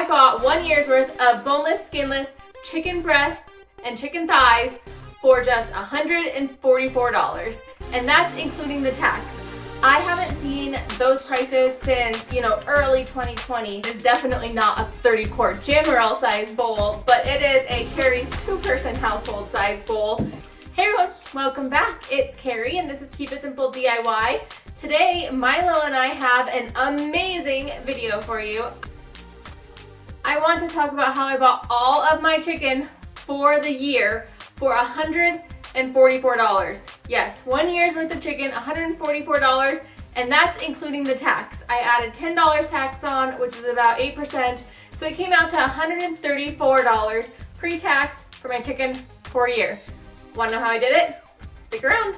bought 1 year's worth of boneless, skinless chicken breasts and chicken thighs for just $144, and that's including the tax. I haven't seen those prices since, early 2020. It's definitely not a 30-quart Jammerel size bowl, but it is a Carrie's 2-person household size bowl. Hey everyone, welcome back. It's Carrie and this is Keep It Simple DIY. Today, Milo and I have an amazing video for you. I want to talk about how I bought all of my chicken for the year for $144. Yes, 1 year's worth of chicken, $144, and that's including the tax. I added $10 tax on, which is about 8%, so it came out to $134 pre-tax for my chicken for a year. Want to know how I did it? Stick around.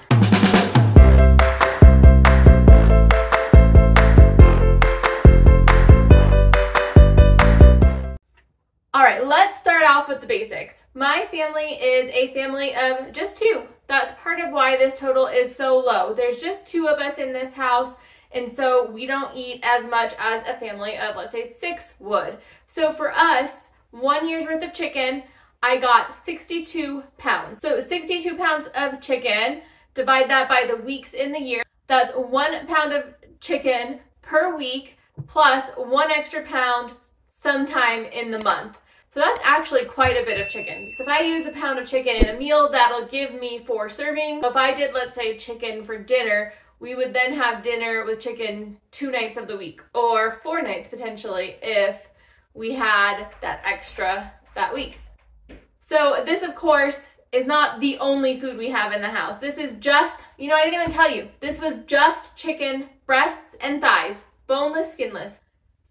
All right, let's start off with the basics. My family is a family of just 2. That's part of why this total is so low. There's just 2 of us in this house, and so we don't eat as much as a family of, let's say, 6 would. So for us, 1 year's worth of chicken, I got 62 pounds. So 62 pounds of chicken, divide that by the weeks in the year. That's 1 pound of chicken per week plus 1 extra pound sometime in the month. So that's actually quite a bit of chicken. So if I use a pound of chicken in a meal, that'll give me 4 servings. So if I did, let's say, chicken for dinner, we would then have dinner with chicken 2 nights of the week, or 4 nights potentially if we had that extra that week. So this, of course, is not the only food we have in the house. This is just, I didn't even tell you, this was just chicken breasts and thighs, boneless, skinless.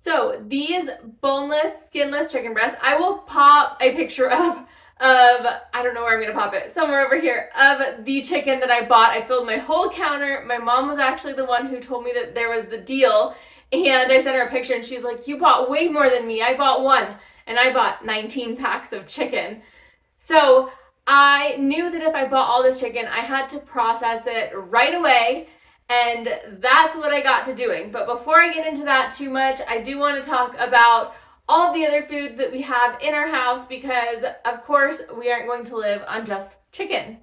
So these boneless, skinless chicken breasts, I will pop a picture of, I don't know where I'm going to pop it, somewhere over here, of the chicken that I bought. I filled my whole counter. My mom was actually the one who told me that there was the deal, and I sent her a picture and she's like, you bought way more than me. I bought 1, and I bought 19 packs of chicken. So I knew that if I bought all this chicken, I had to process it right away. And that's what I got to doing. But before I get into that too much, I do want to talk about all of the other foods that we have in our house because, of course, we aren't going to live on just chicken.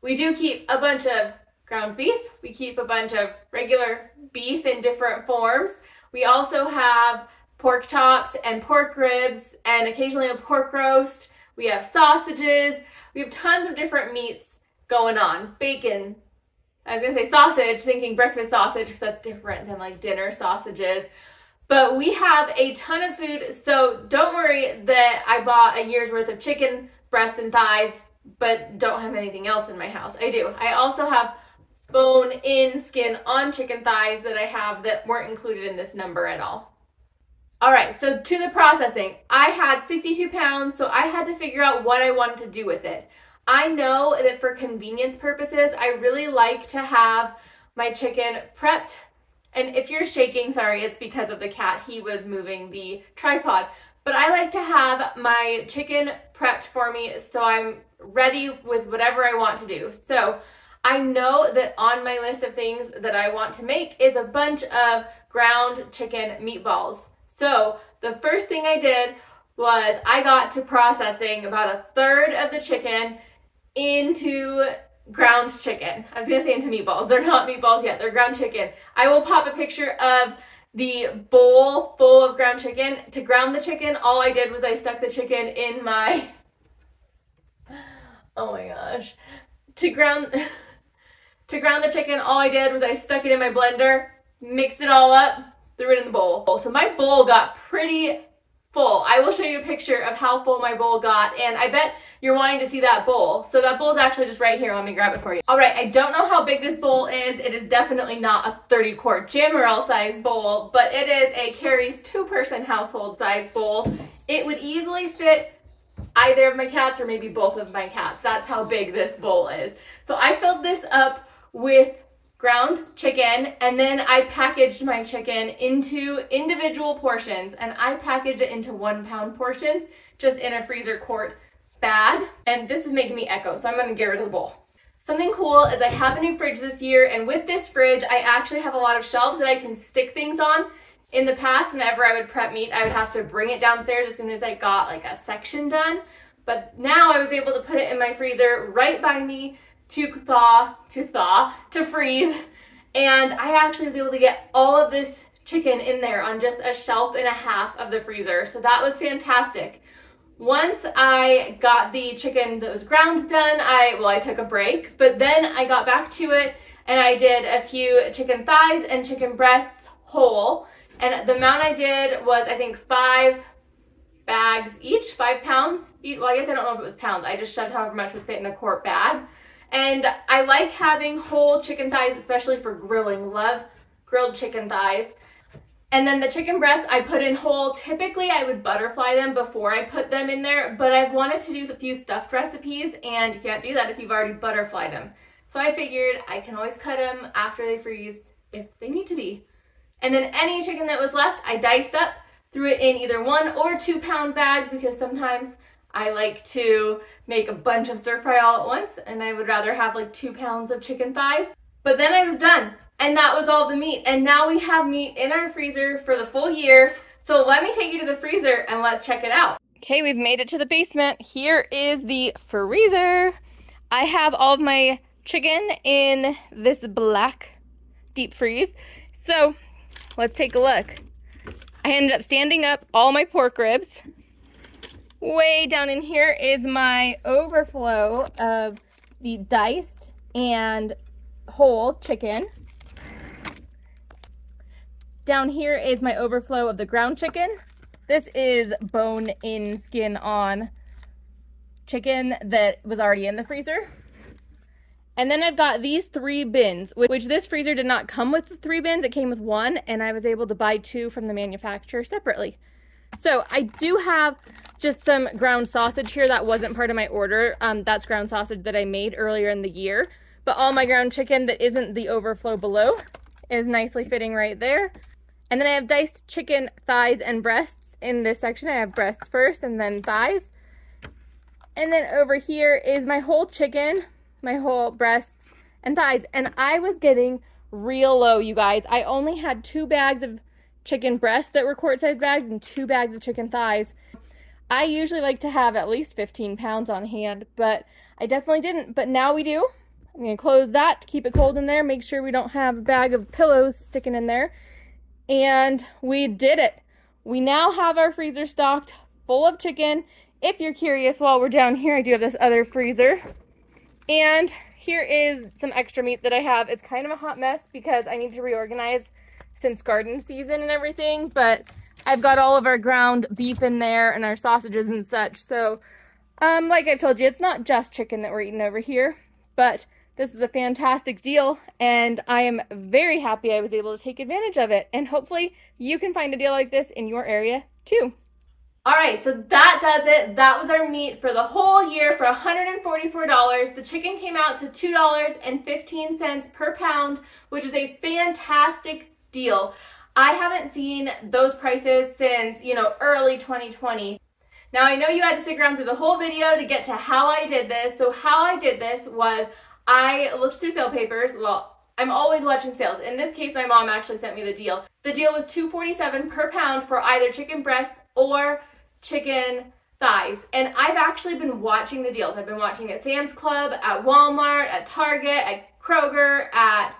We do keep a bunch of ground beef. We keep a bunch of regular beef in different forms. We also have pork chops and pork ribs and occasionally a pork roast. We have sausages. We have tons of different meats going on. Bacon. I was going to say sausage, thinking breakfast sausage, because that's different than like dinner sausages. But we have a ton of food, so don't worry that I bought a year's worth of chicken, breasts, and thighs, but don't have anything else in my house. I do. I also have bone-in, skin-on chicken thighs that I have that weren't included in this number at all. All right, so to the processing. I had 62 pounds, so I had to figure out what I wanted to do with it. I know that for convenience purposes, I really like to have my chicken prepped. And if you're shaking, sorry, it's because of the cat. He was moving the tripod. But I like to have my chicken prepped for me so I'm ready with whatever I want to do. So I know that on my list of things that I want to make is a bunch of ground chicken meatballs. So the first thing I did was I got to processing about 1/3 of the chicken into ground chicken. I was going to say into meatballs. They're not meatballs yet. They're ground chicken. I will pop a picture of the bowl full of ground chicken. To ground the chicken, all I did was I stuck the chicken in my... Oh my gosh. To ground the chicken, all I did was I stuck it in my blender, mixed it all up, threw it in the bowl. So my bowl got pretty full. I will show you a picture of how full my bowl got, and I bet you're wanting to see that bowl. So that bowl is actually just right here. Let me grab it for you. All right, I don't know how big this bowl is. It is definitely not a 30-quart Jammerel size bowl, but it is a Carrie's 2-person household size bowl. It would easily fit either of my cats or maybe both of my cats. That's how big this bowl is. So I filled this up with ground chicken, and then I packaged my chicken into individual portions, and I packaged it into 1-pound portions just in a freezer quart bag. And this is making me echo, so I'm going to get rid of the bowl. Something cool is I have a new fridge this year, and with this fridge I actually have a lot of shelves that I can stick things on In the past, whenever I would prep meat, I would have to bring it downstairs as soon as I got like a section done. But now I was able to put it in my freezer right by me to freeze. And I actually was able to get all of this chicken in there on just a shelf and a half of the freezer. So that was fantastic. Once I got the chicken that was ground done, I took a break, but then I got back to it and I did a few chicken thighs and chicken breasts whole. And the amount I did was, I think, 5 bags each, 5 pounds. Well, I guess I don't know if it was pounds. I just shoved however much would fit in a quart bag. And I like having whole chicken thighs, especially for grilling. Love grilled chicken thighs. And then the chicken breasts I put in whole. Typically I would butterfly them before I put them in there, but I've wanted to do a few stuffed recipes and you can't do that if you've already butterflied them. So I figured I can always cut them after they freeze if they need to be. And then any chicken that was left, I diced up, threw it in either 1 or 2 pound bags because sometimes I like to make a bunch of stir fry all at once and I would rather have like 2 pounds of chicken thighs. But then I was done and that was all the meat. And now we have meat in our freezer for the full year. So let me take you to the freezer and let's check it out. Okay, we've made it to the basement. Here is the freezer. I have all of my chicken in this black deep freeze. So let's take a look. I ended up standing up all my pork ribs. Way down in here is my overflow of the diced and whole chicken. Down here is my overflow of the ground chicken. This is bone in, skin on chicken that was already in the freezer. And then I've got these 3 bins, which this freezer did not come with the 3 bins. It came with 1, and I was able to buy 2 from the manufacturer separately. So I do have just some ground sausage here that wasn't part of my order. That's ground sausage that I made earlier in the year. But all my ground chicken that isn't the overflow below is nicely fitting right there. And then I have diced chicken thighs and breasts in this section. I have breasts first and then thighs. And then over here is my whole chicken, my whole breasts and thighs. And I was getting real low, you guys. I only had 2 bags of chicken breasts that were quart size bags and 2 bags of chicken thighs. I usually like to have at least 15 pounds on hand, but I definitely didn't. But now we do. I'm going to close that to keep it cold in there. Make sure we don't have a bag of pillows sticking in there. And we did it. We now have our freezer stocked full of chicken. If you're curious, while we're down here, I do have this other freezer. And here is some extra meat that I have. It's kind of a hot mess because I need to reorganize since garden season and everything, but I've got all of our ground beef in there and our sausages and such. So, like I've told you, it's not just chicken that we're eating over here, but this is a fantastic deal, and I am very happy I was able to take advantage of it, and hopefully you can find a deal like this in your area too. All right, so that does it. That was our meat for the whole year for $144. The chicken came out to $2.15 per pound, which is a fantastic deal. I haven't seen those prices since, early 2020. Now, I know you had to stick around through the whole video to get to how I did this. So how I did this was I looked through sale papers. Well, I'm always watching sales. In this case, my mom actually sent me the deal. The deal was $2.47 per pound for either chicken breast or chicken thighs. And I've actually been watching the deals. I've been watching at Sam's Club, at Walmart, at Target, at Kroger, at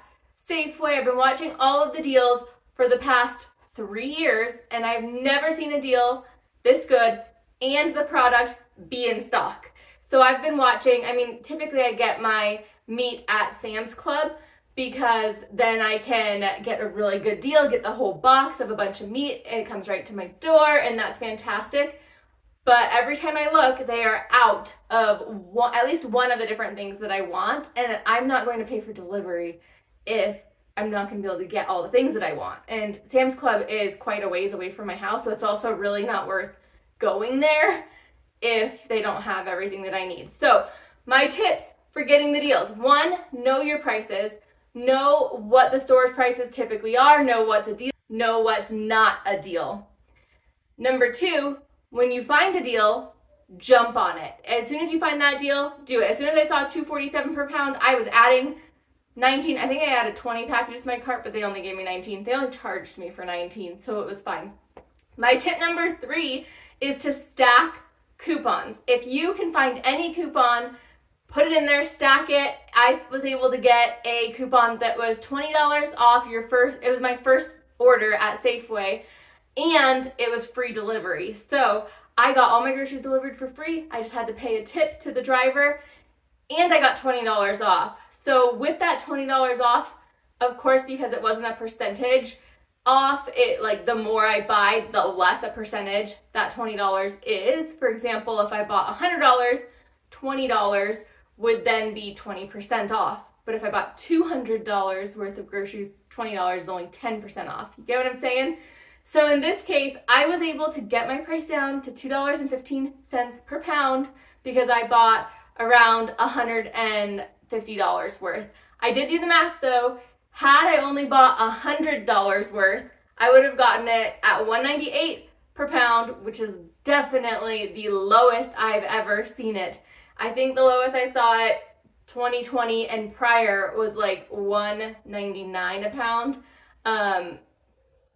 Safeway. I've been watching all of the deals for the past 3 years, and I've never seen a deal this good and the product be in stock. So I've been watching. Typically I get my meat at Sam's Club because then I can get a really good deal, get the whole box of a bunch of meat, and it comes right to my door, and that's fantastic. But every time I look, they are out of at least one of the different things that I want, and I'm not going to pay for delivery if I'm not going to be able to get all the things that I want. And Sam's Club is quite a ways away from my house, so it's also really not worth going there if they don't have everything that I need. So my tips for getting the deals: 1, know your prices. Know what the store's prices typically are. Know what's a deal. Know what's not a deal. Number 2, when you find a deal, jump on it. As soon as you find that deal, do it. As soon as I saw $2.47 per pound, I was adding 19. I think I added 20 packages to my cart, but they only gave me 19. They only charged me for 19, so it was fine. My tip number 3 is to stack coupons. If you can find any coupon, put it in there, stack it. I was able to get a coupon that was $20 off it was my first order at Safeway, and it was free delivery. So I got all my groceries delivered for free. I just had to pay a tip to the driver, and I got $20 off. So with that $20 off, of course, because it wasn't a percentage off, the more I buy, the less a percentage that $20 is. For example, if I bought $100, $20 would then be 20% off. But if I bought $200 worth of groceries, $20 is only 10% off. You get what I'm saying? So in this case, I was able to get my price down to $2.15 per pound because I bought around $150 worth. I did do the math though. Had I only bought $100 worth, I would have gotten it at $1.98 per pound, which is definitely the lowest I've ever seen it. I think the lowest I saw it 2020 and prior was like $1.99 a pound.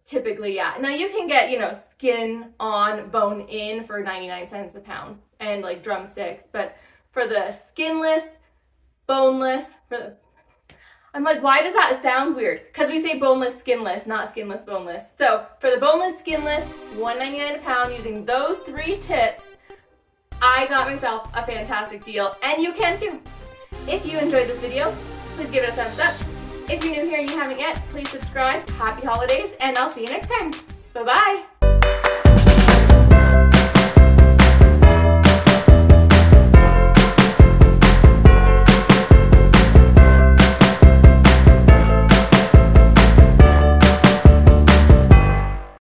Typically, yeah. Now you can get, skin on, bone in for 99 cents a pound and like drumsticks, but for the skinless, boneless, I'm like, why does that sound weird? Because we say boneless, skinless, not skinless, boneless. So for the boneless, skinless, $1.99 a pound, using those 3 tips, I got myself a fantastic deal, and you can too. If you enjoyed this video, please give it a thumbs up. If you're new here and you haven't yet, please subscribe. Happy holidays, and I'll see you next time. Bye-bye.